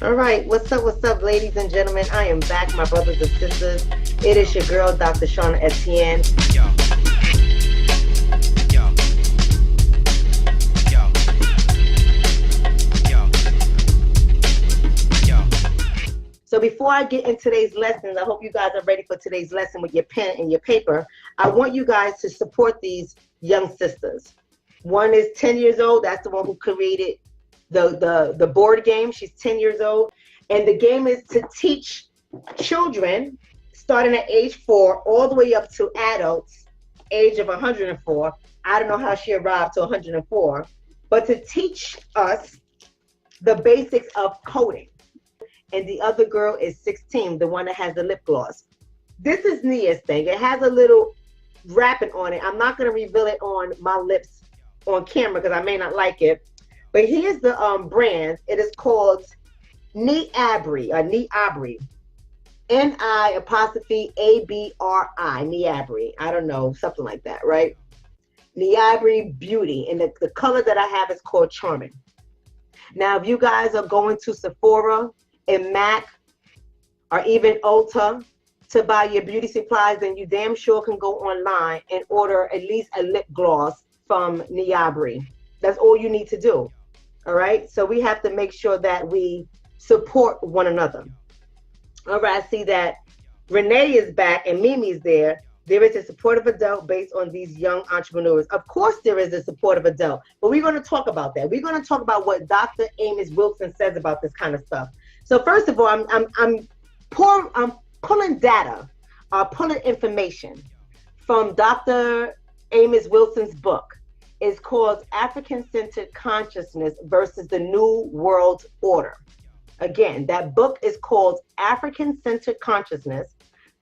All right, what's up, ladies and gentlemen? I am back, my brothers and sisters. It is your girl, Dr. Shonna Etienne. Yo, yo, yo, yo, yo. So before I get into today's lesson, I hope you guys are ready for today's lesson with your pen and your paper. I want you guys to support these young sisters. One is 10 years old. That's the one who created the board game. She's 10 years old. And the game is to teach children starting at age 4 all the way up to adults, age of 104. I don't know how she arrived to 104, but to teach us the basics of coding. And the other girl is 16, the one that has the lip gloss. This is Nia's thing. It has a little wrapping on it. I'm not going to reveal it on my lips on camera because I may not like it. But here's the brand. It is called Niabri, or Niabri. Ni'Abri, Niabri. I don't know, something like that, right? Niabri Beauty. And the color that I have is called Charming. Now, if you guys are going to Sephora and MAC or even Ulta to buy your beauty supplies, then you damn sure can go online and order at least a lip gloss from Niabri. That's all you need to do. All right, so we have to make sure that we support one another. All right, I see that Renee is back and Mimi's there. There is a supportive adult based on these young entrepreneurs. Of course, there is a supportive adult, but we're going to talk about that. We're going to talk about what Dr. Amos Wilson says about this kind of stuff. So first of all, I'm pulling data, pulling information from Dr. Amos Wilson's book. Is called African-Centered Consciousness versus the New World Order. Again, that book is called African-Centered Consciousness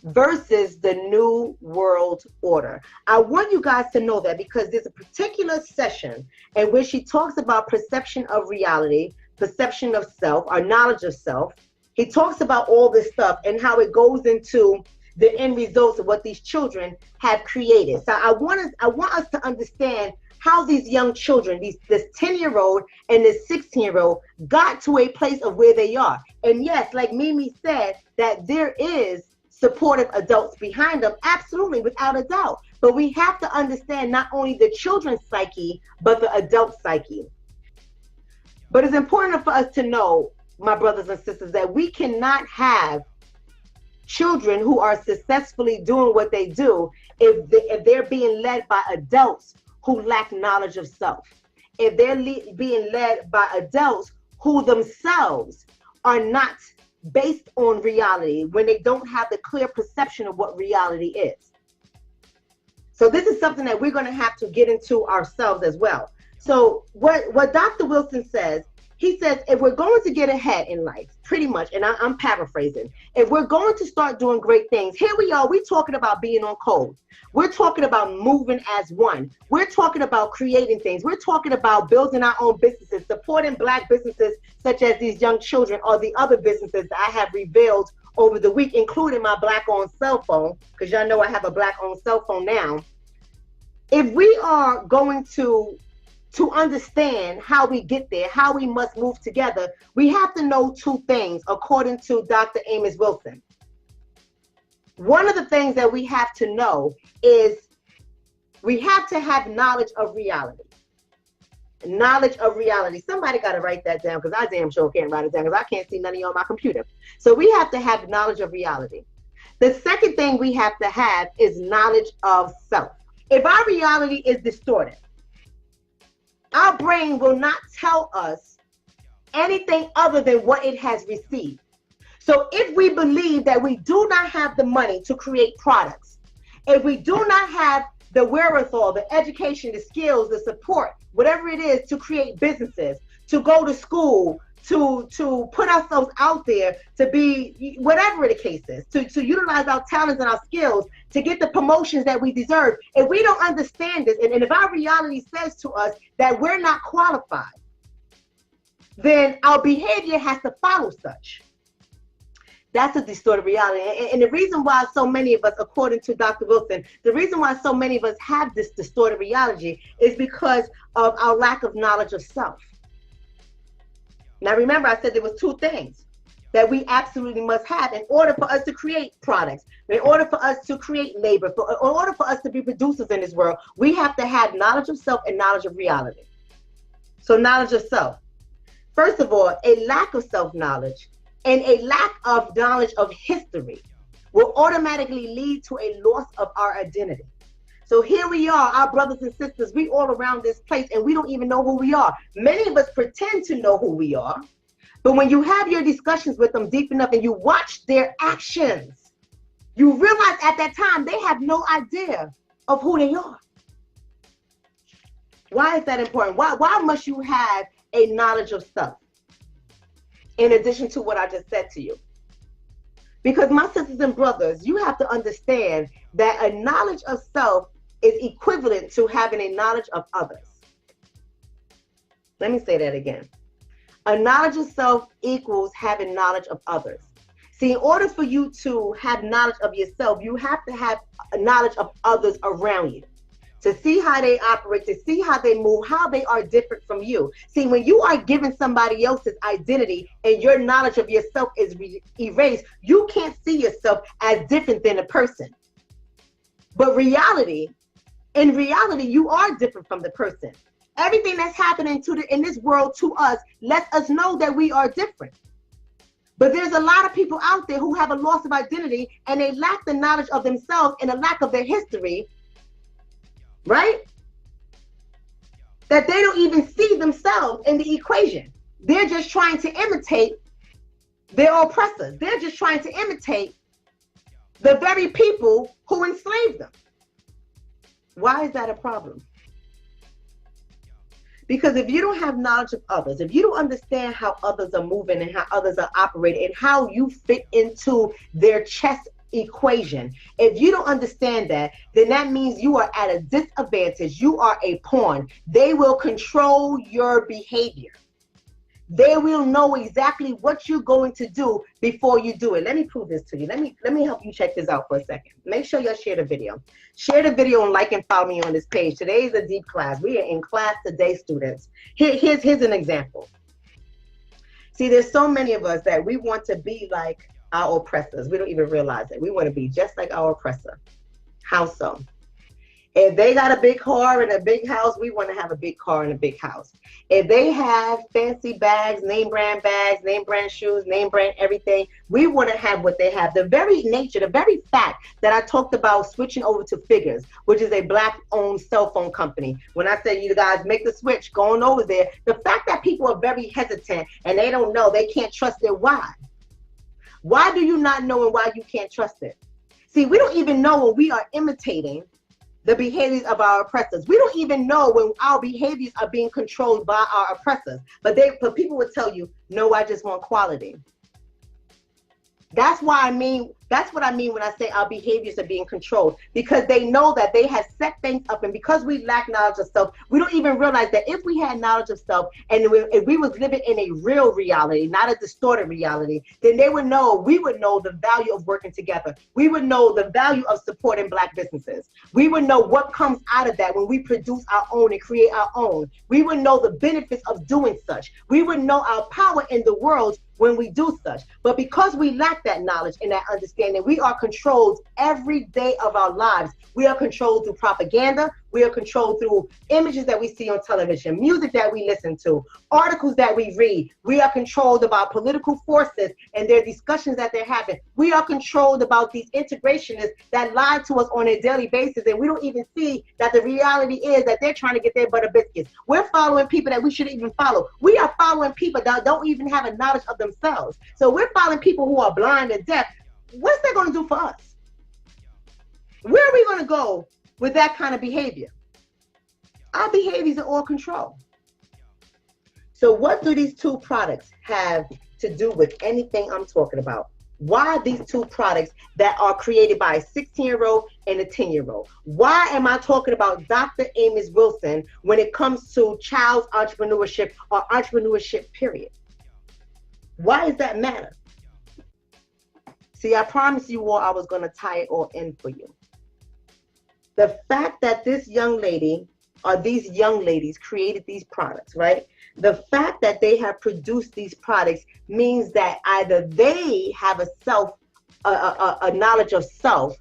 versus the New World Order. I want you guys to know that because there's a particular session in which she talks about perception of reality, perception of self, or knowledge of self. He talks about all this stuff and how it goes into the end results of what these children have created. So I want us to understand how these young children, this 10-year-old and this 16-year-old got to a place of where they are. And yes, like Mimi said, that there is supportive adults behind them, absolutely, without a doubt. But we have to understand not only the children's psyche, but the adult psyche. But it's important for us to know, my brothers and sisters, that we cannot have children who are successfully doing what they do if they're being led by adults who lack knowledge of self. If they're being led by adults who themselves are not based on reality, when they don't have the clear perception of what reality is. So this is something that we're going to have to get into ourselves as well. So what Dr. Wilson says, he says, if we're going to get ahead in life, pretty much, and I'm paraphrasing, if we're going to start doing great things, here we are, we're talking about being on code. We're talking about moving as one. We're talking about creating things. We're talking about building our own businesses, supporting Black businesses such as these young children or the other businesses that I have revealed over the week, including my Black-owned cell phone, because y'all know I have a Black-owned cell phone now. If we are going to understand how we get there, how we must move together, we have to know two things, according to Dr. Amos Wilson. One of the things that we have to know is we have to have knowledge of reality. Knowledge of reality. Somebody got to write that down because I damn sure can't write it down because I can't see none of you on my computer. So we have to have knowledge of reality. The second thing we have to have is knowledge of self. If our reality is distorted, our brain will not tell us anything other than what it has received. So if we believe that we do not have the money to create products, if we do not have the wherewithal, the education, the skills, the support, whatever it is to create businesses, to go to school, to put ourselves out there, to be whatever the case is, to utilize our talents and our skills to get the promotions that we deserve. If we don't understand this, and if our reality says to us that we're not qualified, then our behavior has to follow such. That's a distorted reality. And the reason why so many of us, according to Dr. Wilson, the reason why so many of us have this distorted reality is because of our lack of knowledge of self. Now remember, I said there was two things. that we absolutely must have in order for us to create products, in order for us to create labor, in order for us to be producers in this world. We have to have knowledge of self and knowledge of reality. So knowledge of self. First of all, a lack of self-knowledge and a lack of knowledge of history will automatically lead to a loss of our identity. So here we are, our brothers and sisters, we all around this place, and we don't even know who we are. Many of us pretend to know who we are, but when you have your discussions with them deep enough and you watch their actions, you realize at that time they have no idea of who they are. Why is that important? Why must you have a knowledge of self in addition to what I just said to you? Because my sisters and brothers, you have to understand that a knowledge of self is equivalent to having a knowledge of others. Let me say that again. A knowledge of self equals having knowledge of others. See, in order for you to have knowledge of yourself, you have to have a knowledge of others around you, to see how they operate, to see how they move, how they are different from you. See, when you are given somebody else's identity and your knowledge of yourself is erased, you can't see yourself as different than a person. But in reality, you are different from the person. Everything that's happening in this world to us lets us know that we are different. But there's a lot of people out there who have a loss of identity, and they lack the knowledge of themselves and a lack of their history, right? That they don't even see themselves in the equation. They're just trying to imitate their oppressors. They're just trying to imitate the very people who enslaved them. Why is that a problem? Because if you don't have knowledge of others, if you don't understand how others are moving and how others are operating and how you fit into their chess equation, if you don't understand that, then that means you are at a disadvantage. You are a pawn. They will control your behavior. They will know exactly what you're going to do before you do it. Let me prove this to you. Let me help you check this out for a second. Make sure y'all share the video. Share the video and like and follow me on this page. Today is a deep class. We are in class today, students. Here's an example. See, there's so many of us that we want to be like our oppressors. We don't even realize it. We want to be just like our oppressor. How so? If they got a big car and a big house, we want to have a big car and a big house. If they have fancy bags, name brand shoes, name brand everything, we want to have what they have. The very nature, the very fact that I talked about switching over to Figures, which is a Black-owned cell phone company. When I said you guys make the switch, going over there, the fact that people are very hesitant and they don't know, they can't trust it. Why? Why do you not know and why you can't trust it? See, we don't even know when we are imitating the behaviors of our oppressors. We don't even know when our behaviors are being controlled by our oppressors. But people would tell you, no, I just want quality. That's what I mean when I say our behaviors are being controlled, because they know that they have set things up, and because we lack knowledge of self, we don't even realize that if we had knowledge of self and if we was living in a real reality, not a distorted reality, then we would know the value of working together. We would know the value of supporting Black businesses. We would know what comes out of that when we produce our own and create our own. We would know the benefits of doing such. We would know our power in the world when we do such. But because we lack that knowledge and that understanding, we are controlled every day of our lives. We are controlled through propaganda. We are controlled through images that we see on television, music that we listen to, articles that we read. We are controlled about political forces and their discussions that they're having. We are controlled about these integrationists that lie to us on a daily basis, and we don't even see that the reality is that they're trying to get their butter biscuits. We're following people that we shouldn't even follow. We are following people that don't even have a knowledge of themselves. So we're following people who are blind and deaf. What's that going to do for us? Where are we going to go with that kind of behavior? Our behaviors are all control. So what do these two products have to do with anything I'm talking about? Why are these two products that are created by a 16-year-old and a 10-year-old? Why am I talking about Dr. Amos Wilson when it comes to child's entrepreneurship or entrepreneurship, period? Why does that matter? See, I promised you all I was going to tie it all in for you. The fact that this young lady or these young ladies created these products, right? The fact that they have produced these products means that either they have a knowledge of self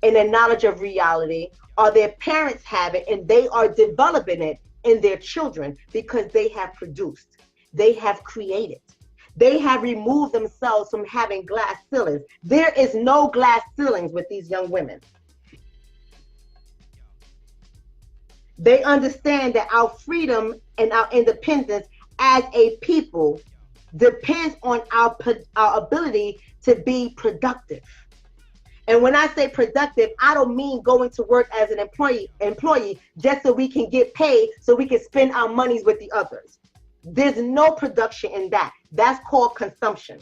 and a knowledge of reality, or their parents have it and they are developing it in their children because they have produced, they have created. They have removed themselves from having glass ceilings. There is no glass ceilings with these young women. They understand that our freedom and our independence as a people depends on our ability to be productive. And when I say productive, I don't mean going to work as an employee just so we can get paid so we can spend our monies with the others. There's no production in that. That's called consumption.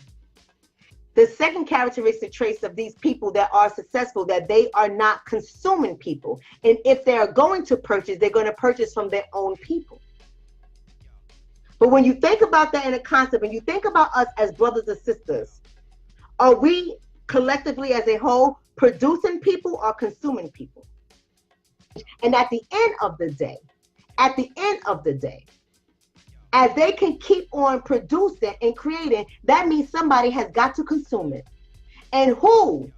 The second characteristic trace of these people that are successful, that they are not consuming people. And if they are going to purchase, they're going to purchase from their own people. But when you think about that in a concept, and you think about us as brothers and sisters, are we collectively as a whole producing people or consuming people? And at the end of the day, as they can keep on producing and creating, that means somebody has got to consume it. And who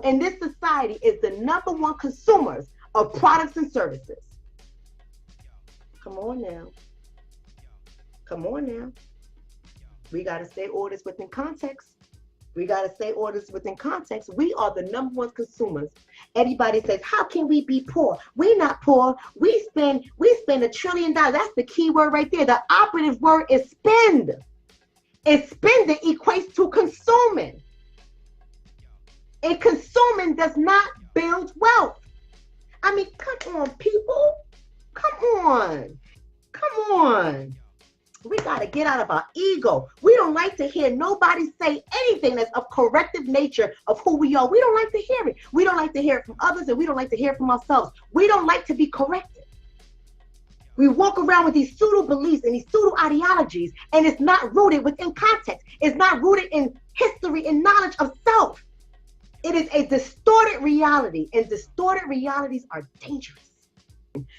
in this society is the number one consumers of products and services? Come on now. Come on now. We got to say orders within context. We got to say orders within context. We are the number one consumers. Everybody says, how can we be poor? We're not poor. We spend $1 trillion. That's the key word right there. The operative word is spend. And spending equates to consuming. And consuming does not build wealth. I mean, come on, people. Come on. Come on. We got to get out of our ego. We don't like to hear nobody say anything that's of corrective nature of who we are. We don't like to hear it. We don't like to hear it from others, and we don't like to hear it from ourselves. We don't like to be corrected. We walk around with these pseudo beliefs and these pseudo ideologies, and it's not rooted within context. It's not rooted in history and knowledge of self. It is a distorted reality, and distorted realities are dangerous.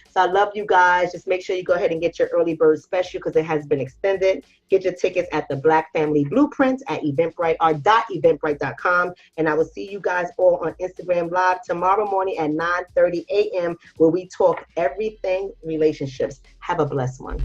So I love you guys. Just make sure you go ahead and get your early bird special because it has been extended. Get your tickets at the Black Family Blueprint at Eventbrite or .eventbrite.com. And I will see you guys all on Instagram Live tomorrow morning at 9:30 a.m. where we talk everything relationships. Have a blessed one.